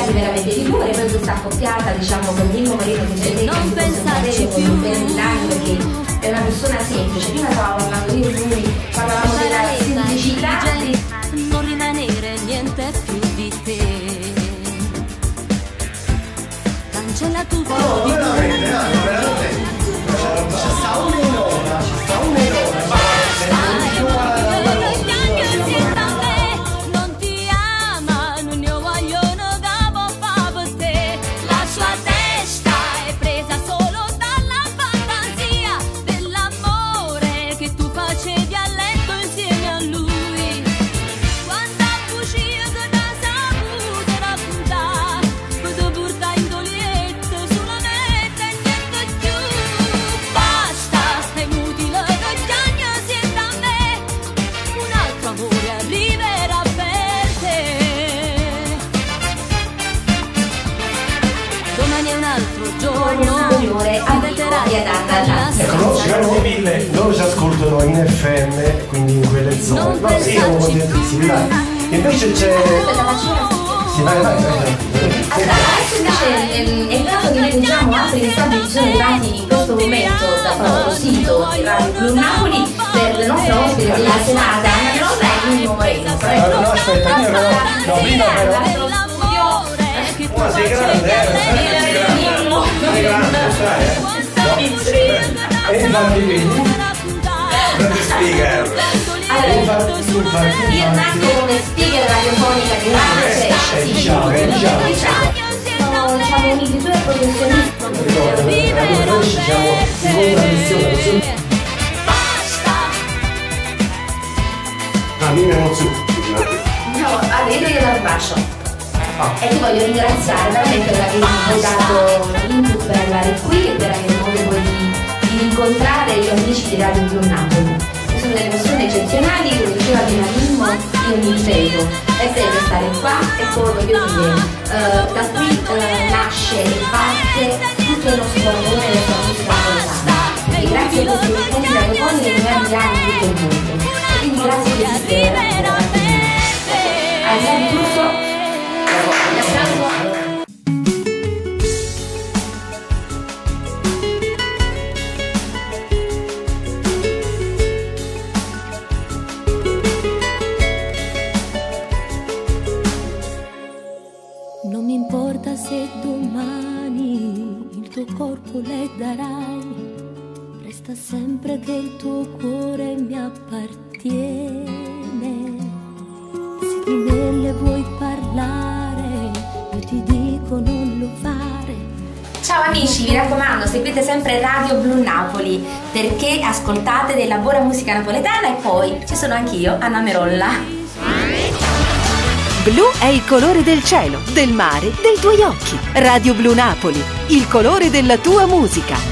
casi veramente di cuore, poi questa accoppiata diciamo con Mimmo Marino che c'è non pensarci più perché è una persona semplice. Prima stavamo parlando io e lui, parlavamo della semplicità, non rimanere niente più di te, cancella tutto di veramente ci sta un'ora non ti ama, non ne vogliono capo fa per te, la sua testa è presa solo dalla fantasia dell'amore che tu facevi a letto insieme a lui. Quando uscì da saputo raccontare, potevo portare in doliette sulla netta e niente più. Basta, è inutile che diagnosi da me, un altro amore arriverà per te. Domani è un altro giorno, diventerai loro ci ascoltano in FM, quindi in quelle zone. No, sì, siamo contentissimi, dai. Invece c'è. Sì, vai. Allora, adesso invece è il caso che noi leggiamo altri messaggi che sono arrivati in questo momento dal nostro sito di Radio Blu Napoli per il nostro ospite della serata, Anna Merolla e Mimmo Marino. No, aspetta, io però. No, prima però. Ma sei grande, sei grande, sai, non ti speaker. Allora, io nasco come speaker radiofonica di radio, diciamo uniti due professionisti. Noi ci siamo in contraddizione. Mi emoziono. No, allora io la lascio. E ti voglio ringraziare veramente per avermi dato l'input per arrivare qui e per avere modo poi di incontrare gli amici di Radio Blu Napoli. Sono delle persone eccezionali, come diceva prima Mimmo, io mi ripeto, è sempre stare qua e poi voglio dire, da qui nasce e parte tutto il nostro amore e la sua musica napoletana. E grazie a questi incontri radiofonici che noi abbiamo in tutto il mondo. E quindi grazie per esistere. Al di tutto. Non mi importa se domani il tuo corpo le darai, resta sempre che il tuo cuore mi appartiene. Se di me le vuoi parlare, io ti dico non lo fare. Ciao amici, mi raccomando, seguite sempre Radio Blu Napoli perché ascoltate della buona musica napoletana e poi ci sono anch'io, Anna Merolla. Blu è il colore del cielo, del mare, dei tuoi occhi. Radio Blu Napoli, il colore della tua musica.